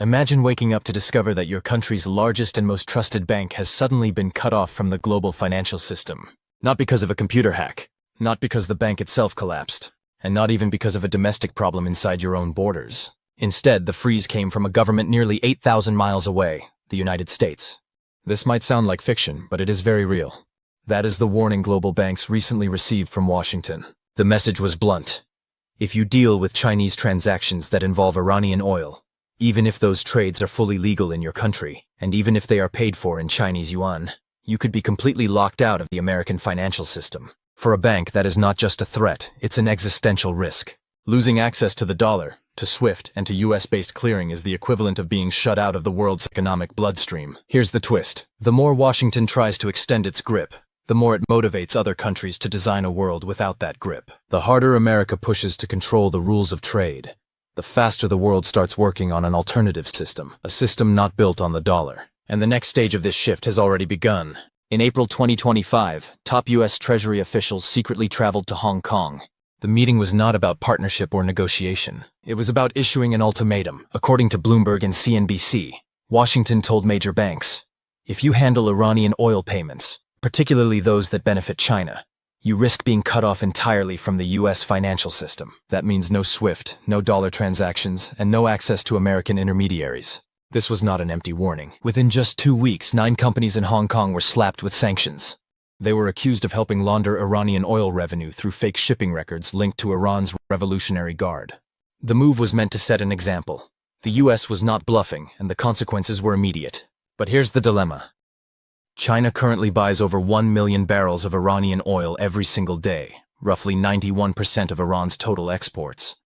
Imagine waking up to discover that your country's largest and most trusted bank has suddenly been cut off from the global financial system. Not because of a computer hack, not because the bank itself collapsed, and not even because of a domestic problem inside your own borders. Instead, the freeze came from a government nearly 8,000 miles away, the United States. This might sound like fiction, but it is very real. That is the warning global banks recently received from Washington. The message was blunt. If you deal with Chinese transactions that involve Iranian oil, even if those trades are fully legal in your country, and even if they are paid for in Chinese yuan, you could be completely locked out of the American financial system. For a bank, that is not just a threat, it's an existential risk. Losing access to the dollar, to SWIFT, and to US-based clearing is the equivalent of being shut out of the world's economic bloodstream. Here's the twist. The more Washington tries to extend its grip, the more it motivates other countries to design a world without that grip. The harder America pushes to control the rules of trade, the faster the world starts working on an alternative system, a system not built on the dollar. And the next stage of this shift has already begun. In April 2025, top US Treasury officials secretly traveled to Hong Kong. The meeting was not about partnership or negotiation. It was about issuing an ultimatum. According to Bloomberg and CNBC, Washington told major banks, if you handle Iranian oil payments, particularly those that benefit China, you risk being cut off entirely from the US financial system. That means no SWIFT, no dollar transactions, and no access to American intermediaries. This was not an empty warning. Within just 2 weeks, 9 companies in Hong Kong were slapped with sanctions. They were accused of helping launder Iranian oil revenue through fake shipping records linked to Iran's Revolutionary Guard. The move was meant to set an example. The US was not bluffing, and the consequences were immediate. But here's the dilemma. China currently buys over 1 million barrels of Iranian oil every single day, roughly 91% of Iran's total exports.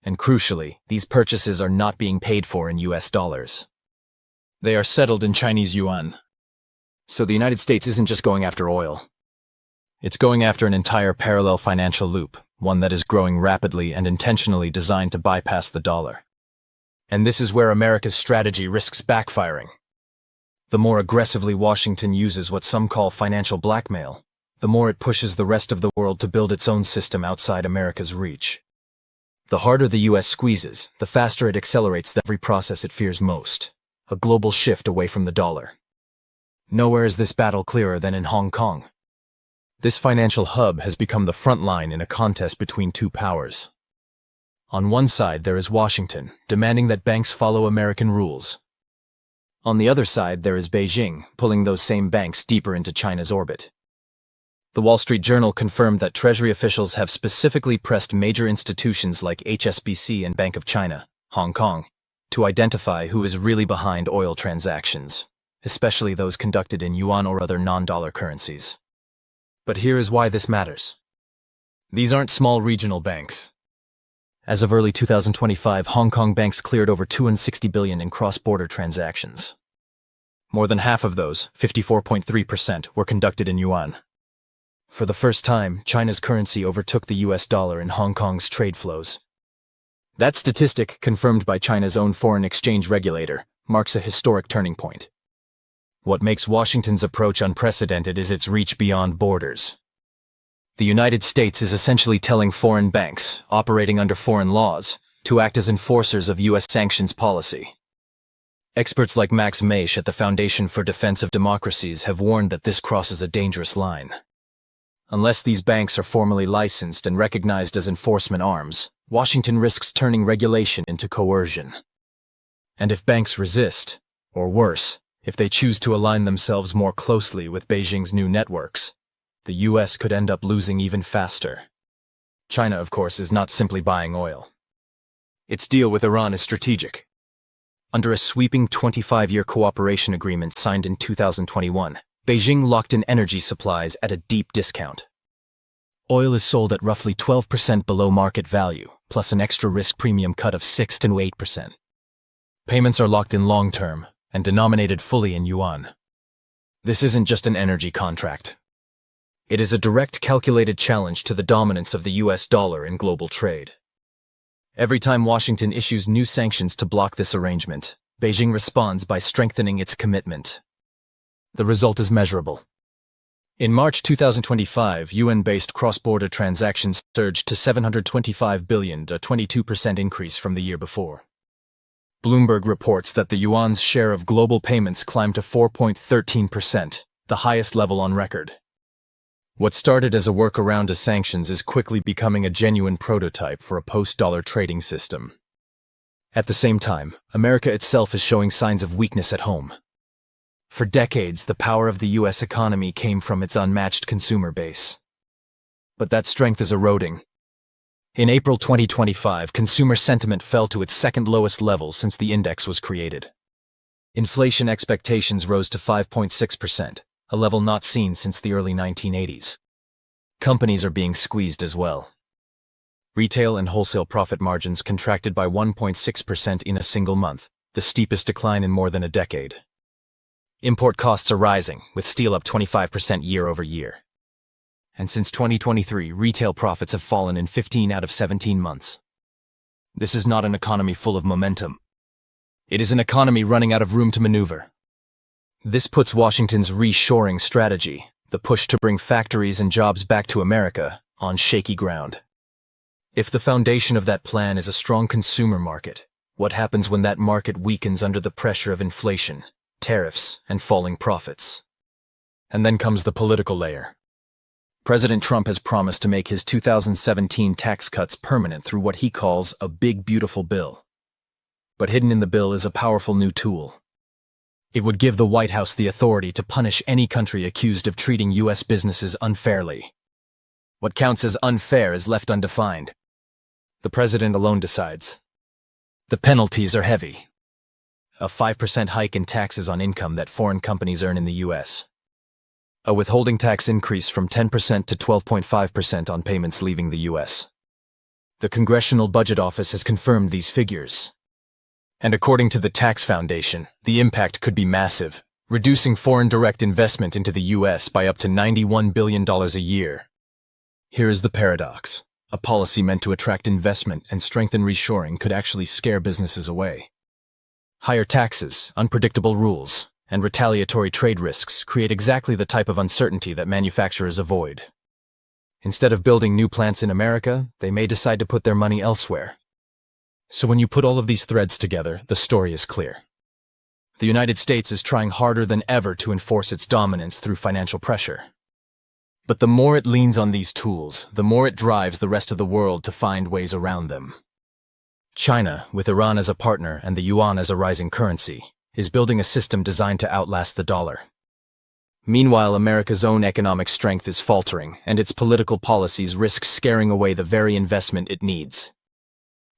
And crucially, these purchases are not being paid for in US dollars. They are settled in Chinese yuan. So the United States isn't just going after oil. It's going after an entire parallel financial loop, one that is growing rapidly and intentionally designed to bypass the dollar. And this is where America's strategy risks backfiring. The more aggressively Washington uses what some call financial blackmail, the more it pushes the rest of the world to build its own system outside America's reach. The harder the US squeezes, the faster it accelerates every process it fears most, a global shift away from the dollar. Nowhere is this battle clearer than in Hong Kong. This financial hub has become the front line in a contest between two powers. On one side, there is Washington, demanding that banks follow American rules. On the other side, there is Beijing, pulling those same banks deeper into China's orbit. The Wall Street Journal confirmed that Treasury officials have specifically pressed major institutions like HSBC and Bank of China, Hong Kong, to identify who is really behind oil transactions, especially those conducted in yuan or other non-dollar currencies. But here is why this matters. These aren't small regional banks. As of early 2025, Hong Kong banks cleared over $260 billion in cross-border transactions. More than half of those, 54.3%, were conducted in yuan. For the first time, China's currency overtook the US dollar in Hong Kong's trade flows. That statistic, confirmed by China's own foreign exchange regulator, marks a historic turning point. What makes Washington's approach unprecedented is its reach beyond borders. The United States is essentially telling foreign banks, operating under foreign laws, to act as enforcers of US sanctions policy. Experts like Max Maish at the Foundation for Defense of Democracies have warned that this crosses a dangerous line. Unless these banks are formally licensed and recognized as enforcement arms, Washington risks turning regulation into coercion. And if banks resist, or worse, if they choose to align themselves more closely with Beijing's new networks, the US could end up losing even faster. China, of course, is not simply buying oil. Its deal with Iran is strategic. Under a sweeping 25-year cooperation agreement signed in 2021, Beijing locked in energy supplies at a deep discount. Oil is sold at roughly 12% below market value, plus an extra risk premium cut of 6 to 8%. Payments are locked in long-term and denominated fully in yuan. This isn't just an energy contract. It is a direct calculated challenge to the dominance of the US dollar in global trade. Every time Washington issues new sanctions to block this arrangement, Beijing responds by strengthening its commitment. The result is measurable. In March 2025, yuan-based cross-border transactions surged to $725 billion, a 22% increase from the year before. Bloomberg reports that the yuan's share of global payments climbed to 4.13%, the highest level on record. What started as a workaround to sanctions is quickly becoming a genuine prototype for a post-dollar trading system. At the same time, America itself is showing signs of weakness at home. For decades, the power of the U.S. economy came from its unmatched consumer base. But that strength is eroding. In April 2025, consumer sentiment fell to its second lowest level since the index was created. Inflation expectations rose to 5.6%, a level not seen since the early 1980s. Companies are being squeezed as well. Retail and wholesale profit margins contracted by 1.6% in a single month, the steepest decline in more than a decade. Import costs are rising, with steel up 25% year over year. And since 2023, retail profits have fallen in 15 out of 17 months. This is not an economy full of momentum. It is an economy running out of room to maneuver. This puts Washington's reshoring strategy, the push to bring factories and jobs back to America, on shaky ground. If the foundation of that plan is a strong consumer market, what happens when that market weakens under the pressure of inflation, tariffs, and falling profits? And then comes the political layer. President Trump has promised to make his 2017 tax cuts permanent through what he calls a big, beautiful bill. But hidden in the bill is a powerful new tool. It would give the White House the authority to punish any country accused of treating U.S. businesses unfairly. What counts as unfair is left undefined. The president alone decides. The penalties are heavy. A 5% hike in taxes on income that foreign companies earn in the U.S. A withholding tax increase from 10% to 12.5% on payments leaving the U.S. The Congressional Budget Office has confirmed these figures. And according to the Tax Foundation, the impact could be massive, reducing foreign direct investment into the U.S. by up to $91 billion a year. Here is the paradox. A policy meant to attract investment and strengthen reshoring could actually scare businesses away. Higher taxes, unpredictable rules, and retaliatory trade risks create exactly the type of uncertainty that manufacturers avoid. Instead of building new plants in America, they may decide to put their money elsewhere. So when you put all of these threads together, the story is clear. The United States is trying harder than ever to enforce its dominance through financial pressure. But the more it leans on these tools, the more it drives the rest of the world to find ways around them. China, with Iran as a partner and the yuan as a rising currency, is building a system designed to outlast the dollar. Meanwhile, America's own economic strength is faltering, and its political policies risk scaring away the very investment it needs.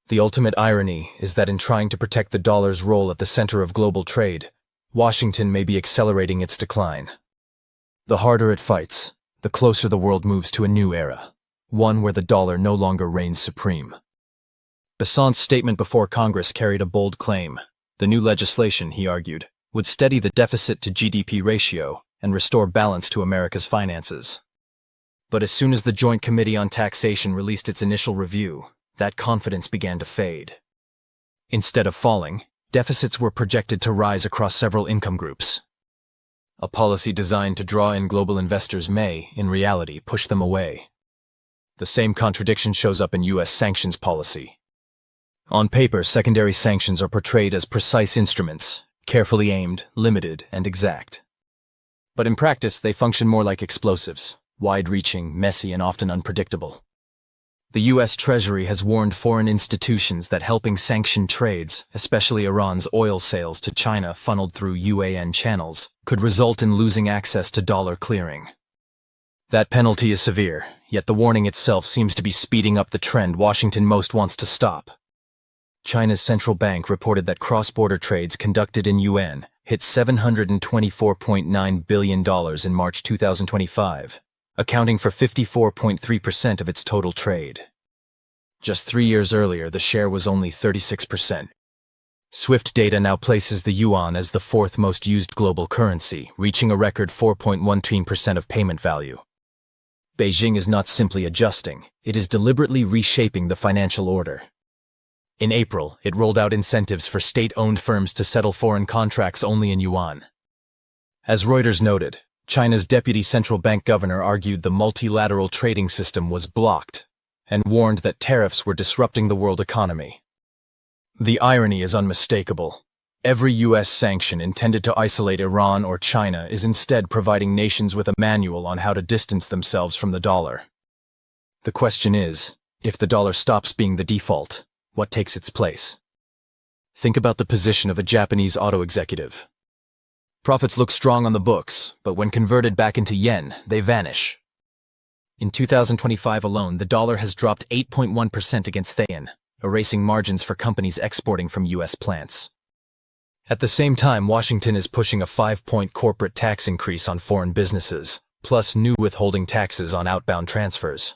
The ultimate irony is that in trying to protect the dollar's role at the center of global trade, Washington may be accelerating its decline. The harder it fights, the closer the world moves to a new era, one where the dollar no longer reigns supreme. Besant's statement before Congress carried a bold claim. The new legislation, he argued, would steady the deficit to GDP ratio and restore balance to America's finances. But as soon as the Joint Committee on Taxation released its initial review, that confidence began to fade. Instead of falling, deficits were projected to rise across several income groups. A policy designed to draw in global investors may, in reality, push them away. The same contradiction shows up in U.S. sanctions policy. On paper, secondary sanctions are portrayed as precise instruments, carefully aimed, limited, and exact. But in practice, they function more like explosives, wide-reaching, messy, and often unpredictable. The U.S. Treasury has warned foreign institutions that helping sanction trades, especially Iran's oil sales to China funneled through yuan channels, could result in losing access to dollar clearing. That penalty is severe, yet the warning itself seems to be speeding up the trend Washington most wants to stop. China's central bank reported that cross-border trades conducted in yuan hit $724.9 billion in March 2025. Accounting for 54.3% of its total trade. Just 3 years earlier, the share was only 36%. Swift data now places the yuan as the fourth most used global currency, reaching a record 4.13% of payment value. Beijing is not simply adjusting, it is deliberately reshaping the financial order. In April, it rolled out incentives for state-owned firms to settle foreign contracts only in yuan. As Reuters noted, China's deputy central bank governor argued the multilateral trading system was blocked and warned that tariffs were disrupting the world economy. The irony is unmistakable. Every U.S. sanction intended to isolate Iran or China is instead providing nations with a manual on how to distance themselves from the dollar. The question is, if the dollar stops being the default, what takes its place? Think about the position of a Japanese auto executive. Profits look strong on the books, but when converted back into yen, they vanish. In 2025 alone, the dollar has dropped 8.1% against the yen, erasing margins for companies exporting from U.S. plants. At the same time, Washington is pushing a 5-point corporate tax increase on foreign businesses, plus new withholding taxes on outbound transfers.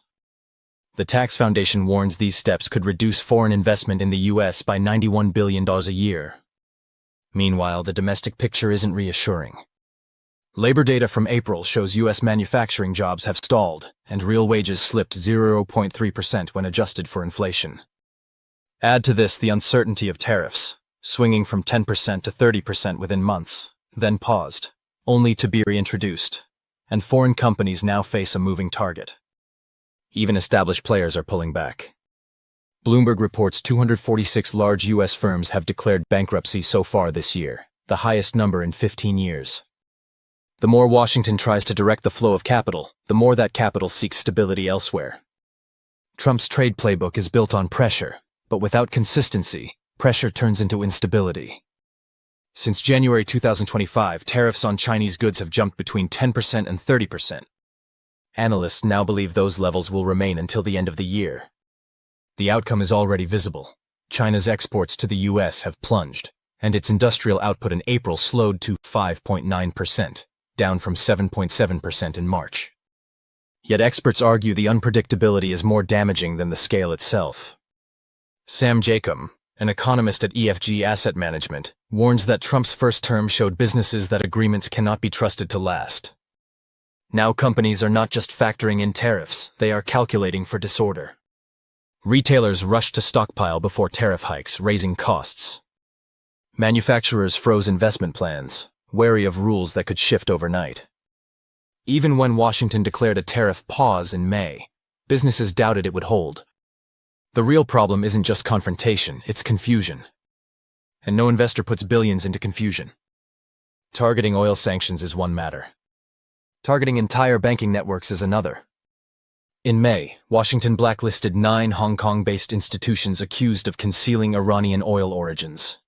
The Tax Foundation warns these steps could reduce foreign investment in the U.S. by $91 billion a year. Meanwhile, the domestic picture isn't reassuring. Labor data from April shows U.S. manufacturing jobs have stalled, and real wages slipped 0.3% when adjusted for inflation. Add to this the uncertainty of tariffs, swinging from 10% to 30% within months, then paused, only to be reintroduced, and foreign companies now face a moving target. Even established players are pulling back. Bloomberg reports 246 large U.S. firms have declared bankruptcy so far this year, the highest number in 15 years. The more Washington tries to direct the flow of capital, the more that capital seeks stability elsewhere. Trump's trade playbook is built on pressure, but without consistency, pressure turns into instability. Since January 2025, tariffs on Chinese goods have jumped between 10% and 30%. Analysts now believe those levels will remain until the end of the year. The outcome is already visible. China's exports to the U.S. have plunged, and its industrial output in April slowed to 5.9%, down from 7.7% in March. Yet experts argue the unpredictability is more damaging than the scale itself. Sam Jacob, an economist at EFG Asset Management, warns that Trump's first term showed businesses that agreements cannot be trusted to last. Now companies are not just factoring in tariffs, they are calculating for disorder. Retailers rush to stockpile before tariff hikes, raising costs. Manufacturers froze investment plans, wary of rules that could shift overnight. Even when Washington declared a tariff pause in May, businesses doubted it would hold. The real problem isn't just confrontation, it's confusion. And no investor puts billions into confusion. Targeting oil sanctions is one matter. Targeting entire banking networks is another. In May, Washington blacklisted 9 Hong Kong-based institutions accused of concealing Iranian oil origins.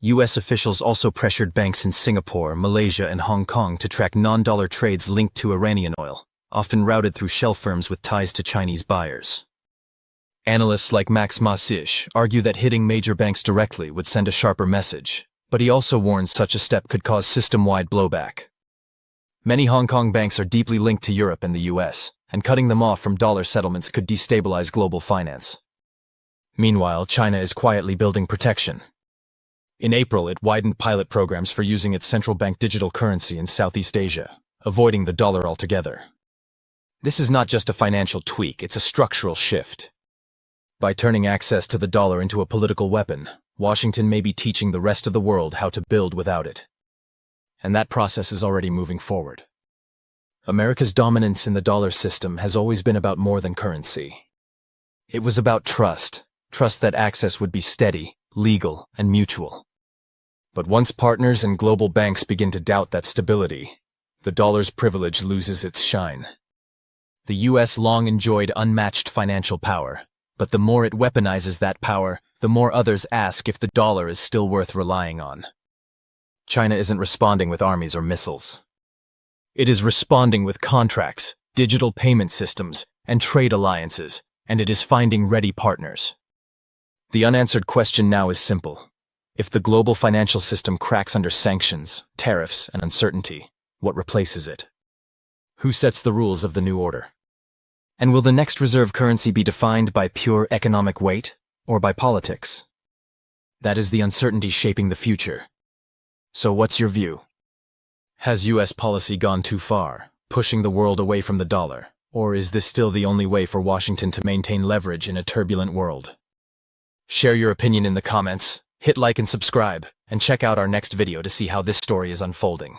U.S. officials also pressured banks in Singapore, Malaysia, and Hong Kong to track non-dollar trades linked to Iranian oil, often routed through shell firms with ties to Chinese buyers. Analysts like Max Masish argue that hitting major banks directly would send a sharper message, but he also warns such a step could cause system-wide blowback. Many Hong Kong banks are deeply linked to Europe and the U.S., and cutting them off from dollar settlements could destabilize global finance. Meanwhile, China is quietly building protection. In April, it widened pilot programs for using its central bank digital currency in Southeast Asia, avoiding the dollar altogether. This is not just a financial tweak, it's a structural shift. By turning access to the dollar into a political weapon, Washington may be teaching the rest of the world how to build without it. And that process is already moving forward. America's dominance in the dollar system has always been about more than currency. It was about trust that access would be steady, legal, and mutual. But once partners and global banks begin to doubt that stability, the dollar's privilege loses its shine. The U.S. long enjoyed unmatched financial power, but the more it weaponizes that power, the more others ask if the dollar is still worth relying on. China isn't responding with armies or missiles. It is responding with contracts, digital payment systems, and trade alliances, and it is finding ready partners. The unanswered question now is simple. If the global financial system cracks under sanctions, tariffs, and uncertainty, what replaces it? Who sets the rules of the new order? And will the next reserve currency be defined by pure economic weight or by politics? That is the uncertainty shaping the future. So what's your view? Has U.S. policy gone too far, pushing the world away from the dollar, or is this still the only way for Washington to maintain leverage in a turbulent world? Share your opinion in the comments, hit like and subscribe, and check out our next video to see how this story is unfolding.